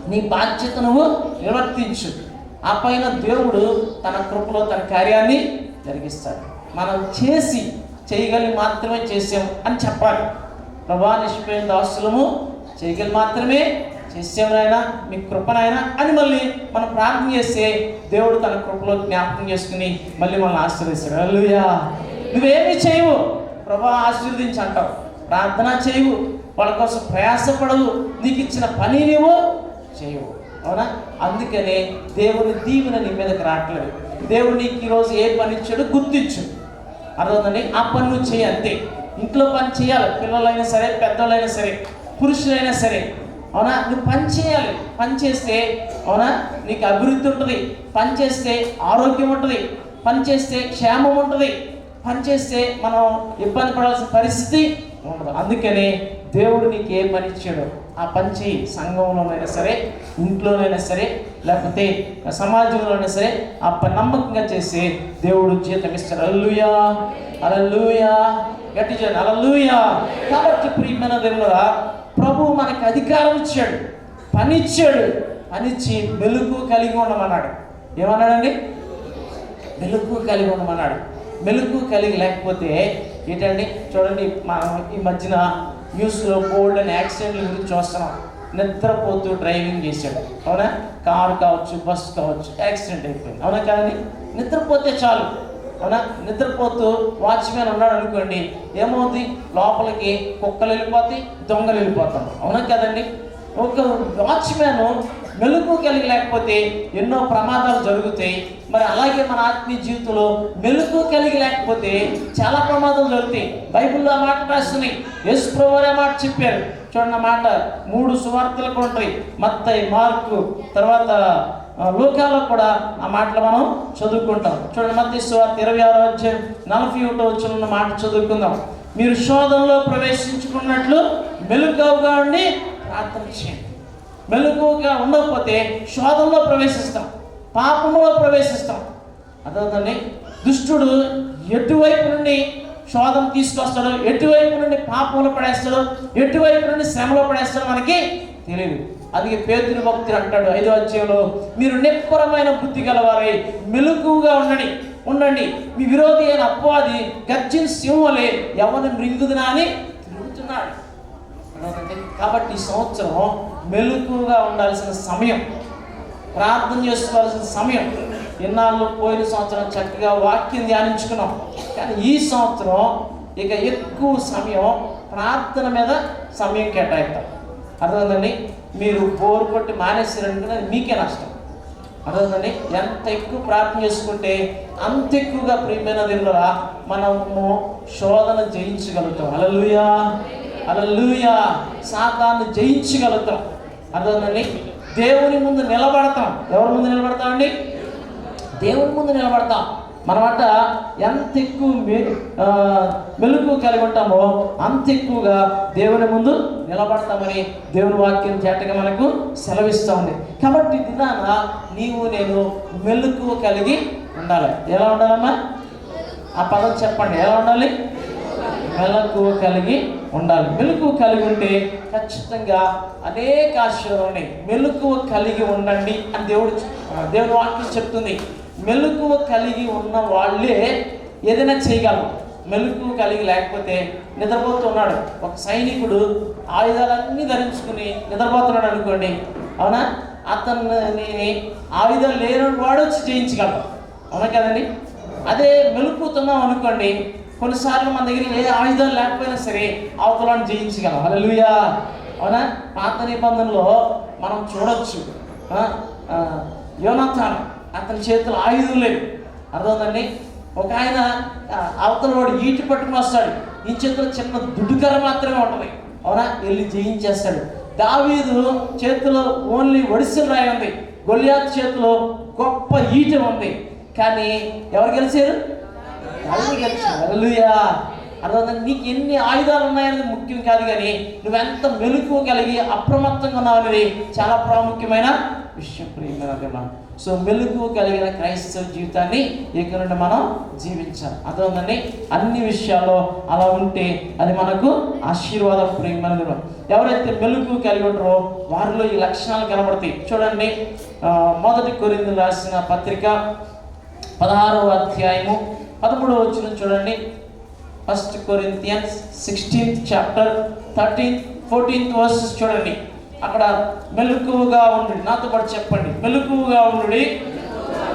నీ బాధ్యత నువ్వు నిర్వర్తించు. ఆ పైన దేవుడు తన కృపలో తన కార్యాన్ని జరిగిస్తాడు. మనం చేయగలి మాత్రమే చేసాము అని చెప్పాలి. ప్రభా, నిష్పేద దాసులము చేయగలి మాత్రమే చేసేవు నాయన, మీ కృపనైనా అని మళ్ళీ మనం ప్రార్థన చేస్తే దేవుడు తన కృపలో జ్ఞాపకం చేసుకుని మళ్ళీ మనల్ని ఆశీర్వదిస్తాడు. హల్లెలూయా. నువ్వేమీ చేయవు, ప్రభా ఆశీర్వదించి అంటావు, ప్రార్థన చేయవు, వాళ్ళ కోసం ప్రయాసపడవు, నీకు ఇచ్చిన పని నువ్వు చేయవు. అవునా? అందుకనే దేవుని దీవెన నీ మీదకి రావట్లేదు. దేవుడు నీకు ఈరోజు ఏ పని ఇచ్చాడో గుర్తించు, అర్థమవుతుంది, ఆ పని నువ్వు చేయి అంతే. ఇంట్లో పని చేయాలి, పిల్లలైనా సరే, పెద్దోళ్ళైనా సరే, పురుషులైనా సరే. అవునా? నువ్వు పని చేయాలి. పని చేస్తే అవునా నీకు అభివృద్ధి ఉంటుంది, పని చేస్తే ఆరోగ్యం ఉంటుంది, పని చేస్తే క్షేమం ఉంటుంది, పని చేస్తే మనం ఇబ్బంది పడాల్సిన పరిస్థితి ఉండదు. అందుకని దేవుడు నీకు ఏ పని ఇచ్చాడో ఆ పని చేయి. సంఘంలోనైనా సరే, ఇంట్లోనైనా సరే, లేకపోతే సమాజంలోనైనా సరే ఆ పని నమ్మకంగా చేసి దేవుడు జీతం ఇస్తాడు. హల్లెలూయా, హల్లెలూయా, గట్టి చేయండి, హల్లెలూయా. కాబట్టి ప్రియమైన దేవుడా, ప్రభువు మనకు అధికారం ఇచ్చాడు, పని ఇచ్చాడు, పనిచ్చి మెలుకు కలిగి ఉండమన్నాడు. ఏమన్నాడండి? మెలుకు కలిగి ఉండమన్నాడు. మెలుకు కలిగి లేకపోతే ఏంటండి? చూడండి, మనం ఈ మధ్యన న్యూస్లో బోల్డ్ అని యాక్సిడెంట్ల గురించి చూస్తున్నాం. నిద్రపోతూ డ్రైవింగ్ చేశాడు. అవునా? కారు కావచ్చు, బస్సు కావచ్చు, యాక్సిడెంట్ అయిపోయింది. అవునా కాదండి? నిద్రపోతే చాలు. అవునా? నిద్రపోతూ వాచ్మెన్ ఉన్నాడు అనుకోండి, ఏమవుతుంది? లోపలికి కుక్కలు వెళ్ళిపోతాయి, దొంగలు వెళ్ళిపోతాం. అవునా కదండి? ఒక వాచ్మెన్ మెలుకు కలిగి లేకపోతే ఎన్నో ప్రమాదాలు జరుగుతాయి. మరి అలాగే మన ఆత్మీయ జీవితంలో మెలుకు కలిగి లేకపోతే చాలా ప్రమాదాలు జరుగుతాయి. బైబిల్లో ఆ మాట రాస్తున్నాయి. యేసు ప్రభువే మాట చెప్పారు. చూడండి, మాట 3 సువార్తలకు ఉంటాయి, మత్తయి, మార్కు, తర్వాత లోకాల్లో కూడా ఆ మాటలు మనం చదువుకుంటాం. చూడండి, మత్తయి సువార్త 26:41 మాట చదువుకుందాం. మీరు శోధనలో ప్రవేశించుకున్నట్లు మెలుకువగా ఉండి ప్రార్థన చేయండి. మెలుకువగా ఉండకపోతే శోధనలో ప్రవేశిస్తాం, పాపంలో ప్రవేశిస్తాం. అర్థమవుతుంది? దుష్టుడు ఎటువైపు నుండి శోధన తీసుకొస్తాడో, ఎటువైపు నుండి పాపంలో పడేస్తాడో, ఎటువైపు నుండి శ్రమలో పడేస్తాడో మనకి తెలియదు. అందుకే పేతురు భక్తుడు అంటాడు 5వ అధ్యాయంలో, మీరు నిప్పురమైన బుద్ధి గలవారై మెలుకువగా ఉండండి, మీ విరోధి అయిన అపవాది గర్జించిన సింహంవలే ఎవరిని మృంగుదునా అని తిరుగుతున్నాడు. కాబట్టి ఈ సంవత్సరం మెలుకువగా ఉండాల్సిన సమయం, ప్రార్థన చేసుకోవాల్సిన సమయం. ఎన్నాళ్ళు పోయిన సంవత్సరం చక్కగా వాక్యం ధ్యానించుకున్నాం, కానీ ఈ సంవత్సరం ఇక ఎక్కువ సమయం ప్రార్థన మీద సమయం కేటాయిద్దాం. అర్థమైందండి? మీరు బోరు కొట్టి మానేసారంటే అది మీకే నష్టం. అర్థమైందండి? ఎంత ఎక్కువ ప్రార్థన చేసుకుంటే అంత ఎక్కువగా ప్రియమైన దేవుడా మనము శోధన జయించగలుగుతాం. హల్లెలూయా, హల్లెలూయా. సాతాన్ని జయించగలుగుతాం. అర్థమైందండి? దేవుని ముందు నిలబడతాం. ఎవరి ముందు నిలబడతామండి? దేవుని ముందు నిలబడతాం. మనమాట ఎంత ఎక్కువ మెలుకు కలిగి ఉంటామో అంత ఎక్కువగా దేవుని ముందు నిలబడతామని దేవుని వాక్యం చేటగా మనకు సెలవిస్తూ ఉంది. కాబట్టి దినాన నీవు నేను మెలుకు కలిగి ఉండాలి. ఎలా ఉండాలమ్మా? ఆ పదం చెప్పండి. ఎలా ఉండాలి? మెలకు కలిగి ఉండాలి. మెలకు కలిగి ఉంటే ఖచ్చితంగా అనేక ఆశీర్వాదాలు ఉన్నాయి. మెలకువ కలిగి ఉండండి అని దేవుని వాక్యం చెప్తుంది. మెలకువ కలిగి ఉన్న వాళ్ళే ఏదైనా చేయగలరు. మెలకువ కలిగి లేకపోతే నిద్రపోతున్నాడు. ఒక సైనికుడు ఆయుధాలన్నీ ధరించుకుని నిద్రపోతున్నాడు అనుకోండి, అవునా? అతన్ని ఆయుధాలు లేని వాడు వచ్చి జయించగలరు. అవునా కదండి? అదే మెలుకుతున్నాం అనుకోండి, కొన్నిసార్లు మన దగ్గర ఏ ఆయుధాలు లేకపోయినా సరే అవతలను జయించగలం. హల్లెలూయా. అవునా? పాత నిబంధనలో మనం చూడొచ్చు, యోనాతాను అతని చేతులు ఆయుధం లేవు. అర్థమవుతుందండి? ఒక ఆయన అవతల వాడు ఈటి పట్టుకుని వస్తాడు, ఈ చేతిలో చిన్న దుడ్డుకర్ర మాత్రమే ఉంటుంది. అవునా? వెళ్ళి జయించేస్తాడు. దావీదు చేతిలో ఓన్లీ ఒడిసెల రాయి ఉంది, గొలియాతు చేతిలో గొప్ప ఈట ఉంది. కానీ ఎవరు గెలిచారు? దావీదు గెలిచాడు. హల్లెలూయా. అర్థమవుతుంది? నీకు ఎన్ని ఆయుధాలు ఉన్నాయనేది ముఖ్యం కాదు, కానీ నువ్వెంత మెలకువ కలిగి అప్రమత్తంగా ఉన్నావు అనేది చాలా ప్రాముఖ్యమైన విషయం. ప్రియమైన సో మెలుకు కలిగిన క్రైస్తవ జీవితాన్ని ఇక నుండి మనం జీవించాలి. అర్థమవుతుందండి? అన్ని విషయాల్లో అలా ఉంటే అది మనకు ఆశీర్వాదం. ప్రియమైన ఎవరైతే మెలుకు కలిగి ఉంటారో వారిలో ఈ లక్షణాలు కనబడతాయి. చూడండి, 1 కొరింథీయులకు రాసిన పత్రిక 16వ అధ్యాయము 13వ వచనం చూడండి. 1 Corinthians 16th chapter 13th 14th verses చూడండి. అక్కడ మెలకువగా ఉండు. నాతో పాటు చెప్పండి, మెలకువగా ఉండు,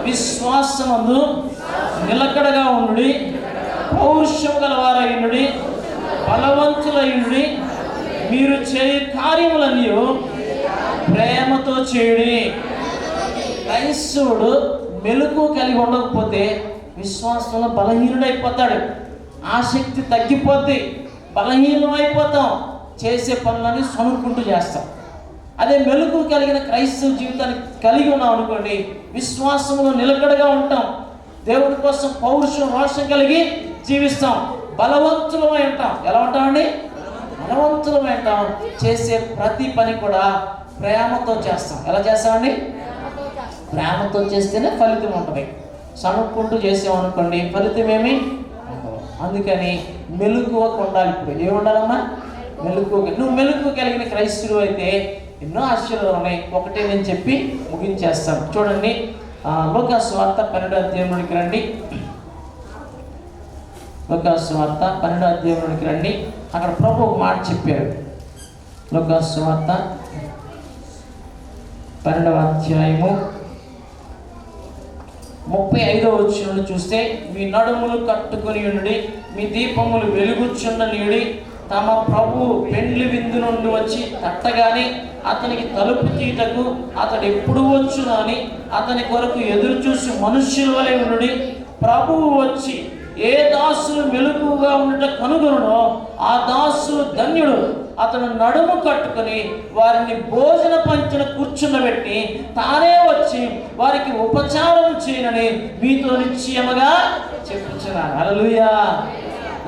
విశ్వాసమందు నిలకడగా ఉండు, పౌరుషం గలవారైనడి, బలవంతులైనడి, మీరు చేయ కార్యములన్నీ ప్రేమతో చేయుడి. క్రైస్తవుడు మెలకు కలిగి ఉండకపోతే విశ్వాసంలో బలహీనుడైపోతాడు. ఆసక్తి తగ్గిపోద్ది, బలహీనం అయిపోతాం, చేసే పనులని సనుక్కుంటూ చేస్తాం. అదే మెలకు కలిగిన క్రైస్తవ జీవితాన్ని కలిగి ఉన్నాం అనుకోండి, విశ్వాసంలో నిలకడగా ఉంటాం, దేవుడి కోసం పౌరుషం రోషం కలిగి జీవిస్తాం, బలవంతులమై ఉంటాం. ఎలా ఉంటామండి? బలవంతులమై ఉంటాం. చేసే ప్రతి పని కూడా ప్రేమతో చేస్తాం. ఎలా చేస్తామండి? ప్రేమతో చేస్తేనే ఫలితం ఉంటుంది. సనుక్కుంటూ చేసామనుకోండి ఫలితం ఏమి ఉండదు. అందుకని మెలకువగా ఉండాలి. ఇప్పుడు ఏమి ఉండాలమ్మా? మెలకువగా. నువ్వు మెలకువ కలిగిన క్రైస్తవుడు అయితే ఎన్నో ఆశ్చర్యాలు ఉన్నాయి. ఒకటే నేను చెప్పి ముగించేస్తాను. చూడండి, లూకాసు వార్త 12వ అధ్యాయంలోనికి రండి. లూకాసు వార్త 12వ అధ్యాయంలోనికి రండి. అక్కడ ప్రభు ఒక మాట చెప్పారు. లూకాసు వార్త 12వ అధ్యాయము 35వ వచనం చూస్తే, మీ నడుములు కట్టుకుని ఉండి, మీ దీపములు వెలుగుచుండనియుడి, తమ ప్రభు పెండ్లి విందు నుండి వచ్చి తట్టగానే అతనికి తలుపు తీటకు అతడు ఎప్పుడు వచ్చును అని అతని కొరకు ఎదురు చూసి మనుష్యుల వలె ఉండి, ప్రభువు వచ్చి ఏ దాసులు మెలకువగా ఉండట కనుగొనడో ఆ దాసులు ధన్యుడు. అతను నడుము కట్టుకుని వారిని భోజన పంచున కూర్చుండబెట్టి తానే వచ్చి వారికి ఉపచారం చేయనని మీతో నిశ్చయముగా చెప్పుచున్నాను. హల్లెలూయా.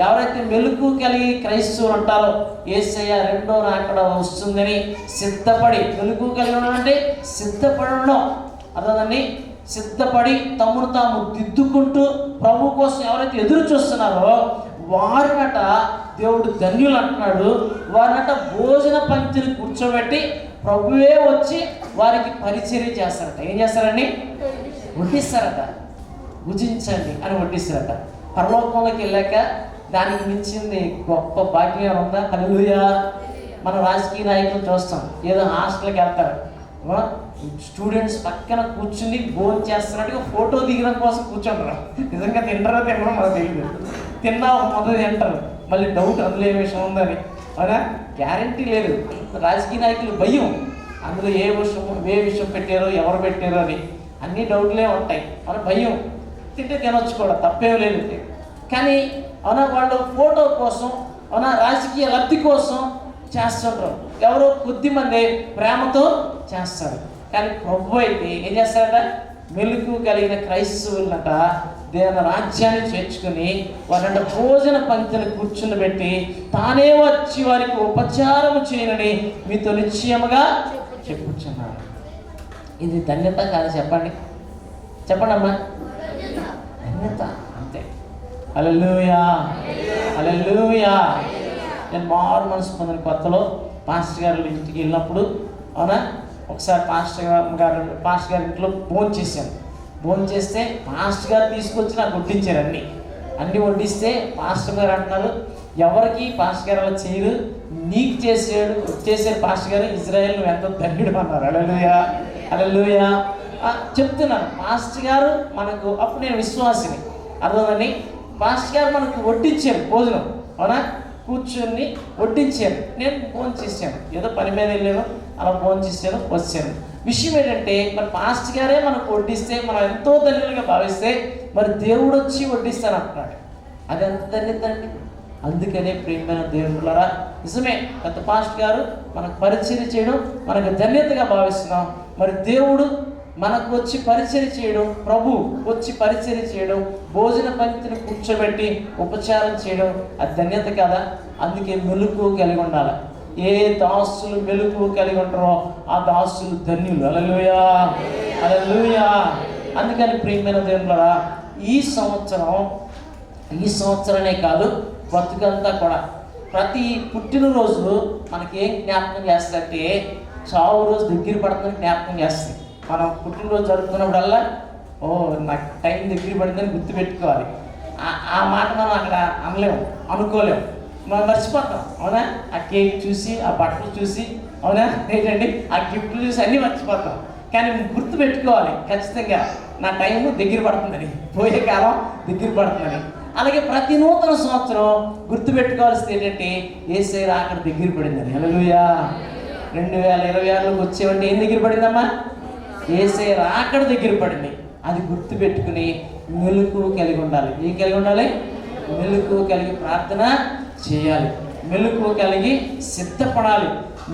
ఎవరైతే మెలకు కలిగి క్రైస్తవులు అంటారో, యేసయ్య రెండో రాకడ వస్తుందని సిద్ధపడి, మెలకు కలిగి ఉండడం అంటే సిద్ధపడి ఉండడం, అర్థండి. సిద్ధపడి తమను తాము దిద్దుకుంటూ ప్రభు కోసం ఎవరైతే ఎదురు చూస్తున్నారో వారినట దేవుడు ధన్యులు అంటున్నాడు. వారినట భోజన పంక్తిని కూర్చోబెట్టి ప్రభువే వచ్చి వారికి పరిచర్య చేస్తారట. ఏం చేస్తారండి? వడ్డిస్తారట. భుజించండి అని వడ్డిస్తారట. పరలోకంలోకి వెళ్ళాక దానికి మించింది గొప్ప భాగ్యం ఉందా? హల్లెలూయా. మన రాజకీయ నాయకులు చూస్తాం, ఏదో హాస్టల్కి వెళ్తారు, స్టూడెంట్స్ పక్కన కూర్చుని భోజనం చేస్తున్నట్టుగా ఫోటో దిగడం కోసం కూర్చుంటారు. నిజంగా తింటారో తినడం మనకు తెలియదు. తిన్నా మొదలు తింటారు, మళ్ళీ డౌట్ అందులో ఏ విషయం ఉందని. అవునా? గ్యారంటీ లేదు. రాజకీయ నాయకులు భయం, అందులో ఏ విషయం పెట్టారో ఎవరు పెట్టారో అని అన్ని డౌట్లే ఉంటాయి. మన భయం. తింటే తినొచ్చు కూడా, తప్పేం లేదు. కానీ అవునా, వాళ్ళు ఫోటో కోసం, అవునా, రాజకీయ లబ్ధి కోసం చేస్తుంటారు. ఎవరో కొద్దిమంది ప్రేమతో చేస్తారు. కానీ ప్రభు అయితే ఏం చేస్తారట? మెలకు కలిగిన క్రైస్తవులట దేవుని రాజ్యాన్ని చేర్చుకుని వారంట భోజన పంక్తిని కూర్చుండబెట్టి తానే వచ్చి వారికి ఉపచారం చేయనని మీతో నిశ్చయముగా చెప్పుచున్నాను. ఇది ధన్యత కాదు? చెప్పండి, చెప్పండి అమ్మా. ధన్యత అంతే. హల్లెలూయా, హల్లెలూయా. నేను మారు మనసు పొందిన కొత్తలో పాస్టర్ గారి ఇంటికి వెళ్ళినప్పుడు, అవునా, ఒకసారి పాస్టర్ గారి ఇంట్లో భోజనం చేశాను. భోజనం చేస్తే పాస్టర్ గారు తీసుకొచ్చి నాకు వడ్డించారు. అన్నీ వడ్డిస్తే పాస్టర్ గారు అంటున్నారు, ఎవరికి పాస్టర్ గారు అలా చేయరు, నీకు చేశారు పాస్టర్ గారు, ఇజ్రాయేల్ నువ్వు ఎంత ధన్యుడు అన్నారు. హల్లెలూయా, హల్లెలూయా. చెప్తున్నాను, పాస్టర్ గారు మనకు, అప్పుడు నేను విశ్వాసిని, అర్థమని, పాస్టర్ గారు మనకు వడ్డించారు భోజనం, అవునా, కూర్చొని వడ్డించారు. నేను భోజనం చేశాను, ఏదో పని మీద వెళ్ళాను, అలా భోజనం చేశాను, వచ్చాను. విషయం ఏంటంటే, మరి పాస్టర్ గారే మనకు వడ్డిస్తే మనం ఎంతో ధన్యులుగా భావిస్తే, మరి దేవుడు వచ్చి వడ్డిస్తాను అంటున్నాడు. అది ఎంత ధన్యత అండి. అందుకనే ప్రియమైన దేవుళ్ళారా, నిజమే, పెద్ద పాస్టర్ గారు మనకు పరిచర్య చేయడం మనకు ధన్యతగా భావిస్తున్నాం. మరి దేవుడు మనకు వచ్చి పరిచర్య చేయడం, ప్రభు వచ్చి పరిచర్య చేయడం, భోజన పంక్తిని కూర్చోబెట్టి ఉపచారం చేయడం, అది ధన్యత కదా. అందుకే మెలకు కలిగి ఉండాలి. ఏ దాసులు మెలకు కలిగి ఉంటారో ఆ దాసులు ధన్యులు. హల్లెలూయా, హల్లెలూయా. అందుకని ప్రియమైన దేవుళ్ళారా, ఈ సంవత్సరమే కాదు, బ్రతుకంతా కూడా ప్రతి పుట్టినరోజు మనకి ఏం జ్ఞాపకం చేస్తారంటే, చావు రోజు దగ్గర పడుతుందని జ్ఞాపకం చేస్తుంది. మనం పుట్టినరోజు జరుపుకున్నప్పుడల్లా, ఓ నాకు టైం దగ్గర పడిందని గుర్తుపెట్టుకోవాలి. ఆ మాట మనం అక్కడ అనలేము, అనుకోలేము. మనం మర్చిపోతాం, అవునా? ఆ కేక్ చూసి, ఆ బట్టలు చూసి, అవునా ఏంటండి, ఆ గిఫ్ట్లు చూసి అన్నీ మర్చిపోతాం. కానీ గుర్తు పెట్టుకోవాలి ఖచ్చితంగా, నా టైము దగ్గర పడుతుందని, పోయే కాలం దగ్గర పడుతుందని. అలాగే ప్రతి నూతన సంవత్సరం గుర్తుపెట్టుకోవాల్సింది ఏంటంటే యేసయ్య రాకడ దగ్గర పడిందని. హల్లెలూయా. 2026లోకి వచ్చేవంటే ఏం దగ్గర పడిందమ్మా? యేసయ్య రాకడ దగ్గర పడింది. అది గుర్తుపెట్టుకుని మెలుకు కలిగి ఉండాలి. ఏం కలిగి ఉండాలి? మెలుకు కలిగి ప్రార్థన చేయాలి, మెలుకు కలిగి సిద్ధపడాలి,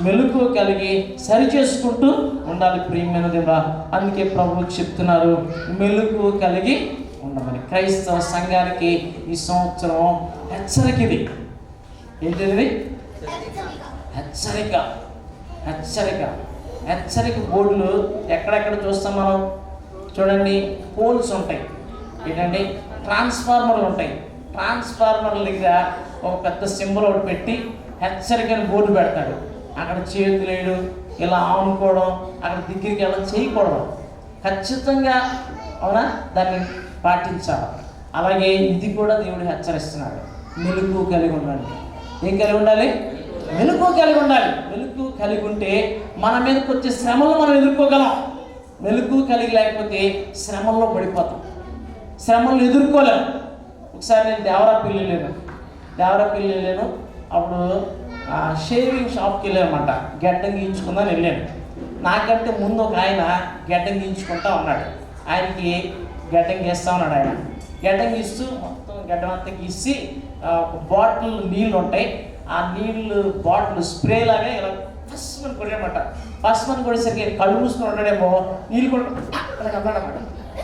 మెలుకు కలిగి సరి చేసుకుంటూ ఉండాలి. ప్రియమైన దేవా, అందుకే ప్రభువు చెప్తున్నారు మెలుకు కలిగి ఉండమని. క్రైస్తవ సంఘానికి ఈ సంవత్సరం హెచ్చరిక. ఇది ఏంటిది? హెచ్చరిక. హెచ్చరిక. హెచ్చరిక బోర్డులు ఎక్కడెక్కడ చూస్తాం మనం? చూడండి, పోల్స్ ఉంటాయి, ఏంటంటే ట్రాన్స్ఫార్మర్లు ఉంటాయి. ట్రాన్స్ఫార్మర్ల దగ్గర ఒక పెద్ద సింబల్ ఒకటి పెట్టి హెచ్చరికని బోర్డు పెడతాడు. అక్కడ చేతులు వేయడు, ఇలా ఆనుకోవడం, అక్కడ దగ్గరికి ఎలా చేయకూడదు, ఖచ్చితంగా, అవునా, దాన్ని పాటించాలి. అలాగే ఇది కూడా దేవుడు హెచ్చరిస్తున్నాడు, మెలుకు కలిగి ఉండాలి. ఏం కలిగి ఉండాలి? మెలుకు కలిగి ఉండాలి. మెలుకు కలిగి ఉంటే మన మీదకి వచ్చే శ్రమలు మనం ఎదుర్కోగలం. మెలుకు కలిగి లేకపోతే శ్రమల్లో పడిపోతాం, శ్రమలను ఎదుర్కోలేము. ఒకసారి నేను దేవరాపల్లి వెళ్ళాను. అప్పుడు షేవింగ్ షాప్కి వెళ్ళానమాట. గడ్డం గీయించుకుందాని వెళ్ళాను. నాకంటే ముందు ఒక ఆయన గడ్డం గీయించుకుంటా ఉన్నాడు. ఆయనకి గడ్డం గీస్తూ ఉన్నాడు. ఆయన గడ్డం గీస్తూ మొత్తం గడ్డం అంతా గీసి ఒక బాటిల్ నీళ్ళు ఉంటాయి, ఆ నీళ్ళు బాటిల్ స్ప్రే లాగా ఇలా ఫస్ట్ మనం కొట్టాడనమాట. ఫస్ట్ మనం కొట్టేసరికి కళ్ళు మూసుకొని ఉన్నాడేమో, నీళ్ళు కూడా అలా అన్నాడనమాట.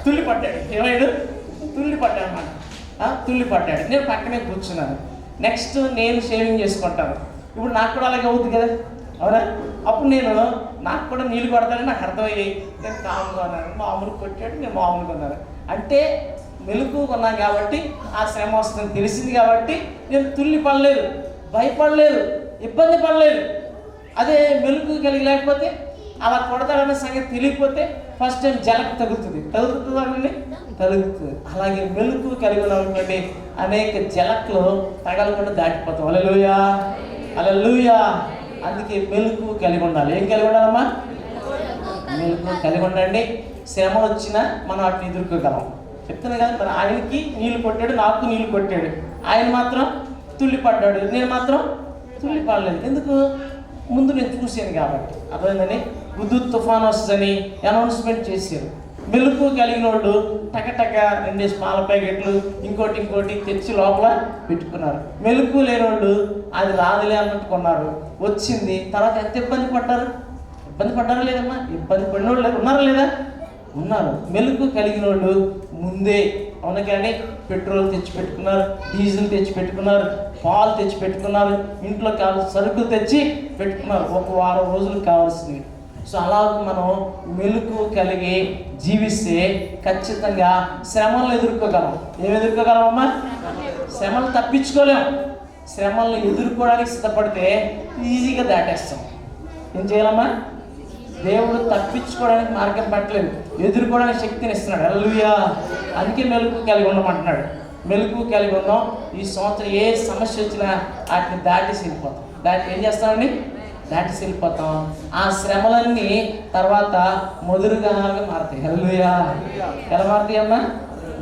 తుల్లి పడ్డాడు. ఏమయ్యాడు? తుల్లి పడ్డాడు అన్నమాట. తుల్లి పడ్డాడు. నేను పక్కనే కూర్చున్నాను. నెక్స్ట్ నేను షేవింగ్ చేసుకుంటాను. ఇప్పుడు నాకు కూడా అలాగే అవుతుంది కదా, అవునా? అప్పుడు నాకు కూడా నీళ్ళు కొడతానని నాకు అర్థమయ్యాయి. నేను కాముగా ఉన్నాను. మామూలు కొట్టాడు, నేను మామూలుగా ఉన్నాను. అంటే మెలుకు కొన్నాను కాబట్టి, ఆ శ్రమ వస్తుందని తెలిసింది కాబట్టి నేను తుల్లి పడలేదు, భయపడలేదు, ఇబ్బంది పడలేదు. అదే మెలుకు కలిగి లేకపోతే, అలా కొడతాడన్న సంగతి తెలియకపోతే ఫస్ట్ టైం జలక్ తగులుతుంది. అలాగే మెలుకు కలిగి ఉన్నటువంటి అనేక జలక్లు తగలకుండా దాటిపోతాం. హల్లెలూయా, హల్లెలూయా. అందుకే మెలుకు కలిగి ఉండాలి. ఏం కలిగి ఉండాలమ్మా? మెలుకు కలిగి ఉండండి. శ్రమ వచ్చినా మనం వాటిని ఎదుర్కోగలం. చెప్తున్నా కదా, మరి ఆయనకి నీళ్ళు కొట్టాడు, నాకు నీళ్ళు కొట్టాడు. ఆయన మాత్రం తుల్లి పడ్డాడు, నేను మాత్రం తుల్లి పడలేదు. ఎందుకు? ముందు నేను చూశాను కాబట్టి. అర్థమైందని ఉద్దు తుఫాన్ వస్తుందని అనౌన్స్మెంట్ చేశారు. మెలుకు కలిగిన వాళ్ళు టకటక 2 పాల ప్యాకెట్లు ఇంకోటి తెచ్చి లోపల పెట్టుకున్నారు. మెలుకు లేని వాళ్ళు అది రాదులే అన్నట్టు కొన్నారు. వచ్చింది. తర్వాత ఎంత ఇబ్బంది పడ్డారా లేదమ్మా? ఇబ్బంది పడిన వాళ్ళు ఉన్నారా లేదా? ఉన్నారు. మెలుకు కలిగిన వాళ్ళు ముందే, అవునా కానీ, పెట్రోల్ తెచ్చి పెట్టుకున్నారు, డీజిల్ తెచ్చి పెట్టుకున్నారు, పాలు తెచ్చి పెట్టుకున్నారు, ఇంట్లో కావాల్సిన సరుకులు తెచ్చి పెట్టుకున్నారు, ఒక వారం రోజులు కావాల్సింది. సో అలా మనం మెలుకు కలిగి జీవిస్తే ఖచ్చితంగా శ్రమలను ఎదుర్కోగలం. ఏమి ఎదుర్కోగలమమ్మా? శ్రమలు తప్పించుకోలేము. శ్రమలను ఎదుర్కోవడానికి సిద్ధపడితే ఈజీగా దాటేస్తాం. ఏం చేయాలమ్మా? దేవుడు తప్పించుకోవడానికి మార్గం పట్టలేదు, ఎదుర్కోవడానికి శక్తిని ఇస్తున్నాడు. హల్లెలూయా. అందుకే మెలుకు కలిగి ఉండమంటున్నాడు. మెలుకు కలిగి ఉన్నాం. ఈ సంవత్సరం ఏ సమస్య వచ్చినా వాటిని దాటి వెళ్ళిపోతాం. ఏం చేస్తామండి? దాటి వెళ్ళిపోతాం. ఆ శ్రమలన్నీ తర్వాత మధురగానాలుగా మారుతాయి. హల్లెలూయా. ఎలా మారుతాయి అమ్మా?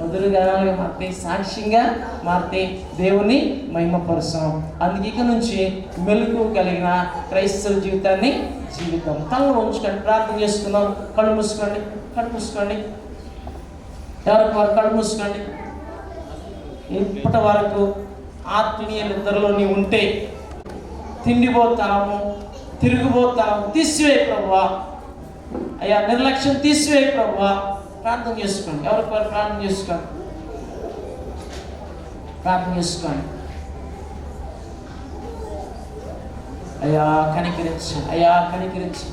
మధురగానాలుగా మారుతాయి, సాక్ష్యంగా మారుతాయి, దేవుని మహిమపరుస్తాం. అందుకే ఇక నుంచి మెలుకు కలిగిన క్రైస్తవ జీవితాన్ని జీవితం. కళ్ళు ఉంచుకోండి, ప్రార్థన చేసుకుందాం. కళ్ళు మూసుకోండి. ఎవరికి వారు కళ్ళు మూసుకోండి. ఇప్పటి వరకు ఆత్మీయ నిద్రలో నీవు ఉంటే తిండిపోతాము, తిరిగిపోతాము, తీసివేయి ప్రభువా. అయ్యా, నిర్లక్ష్యం తీసివేయి ప్రభువా. ప్రార్థన చేసుకోండి. ఎవరికి వారు ప్రార్థన చేసుకోండి. అయ్యా కనికరించు,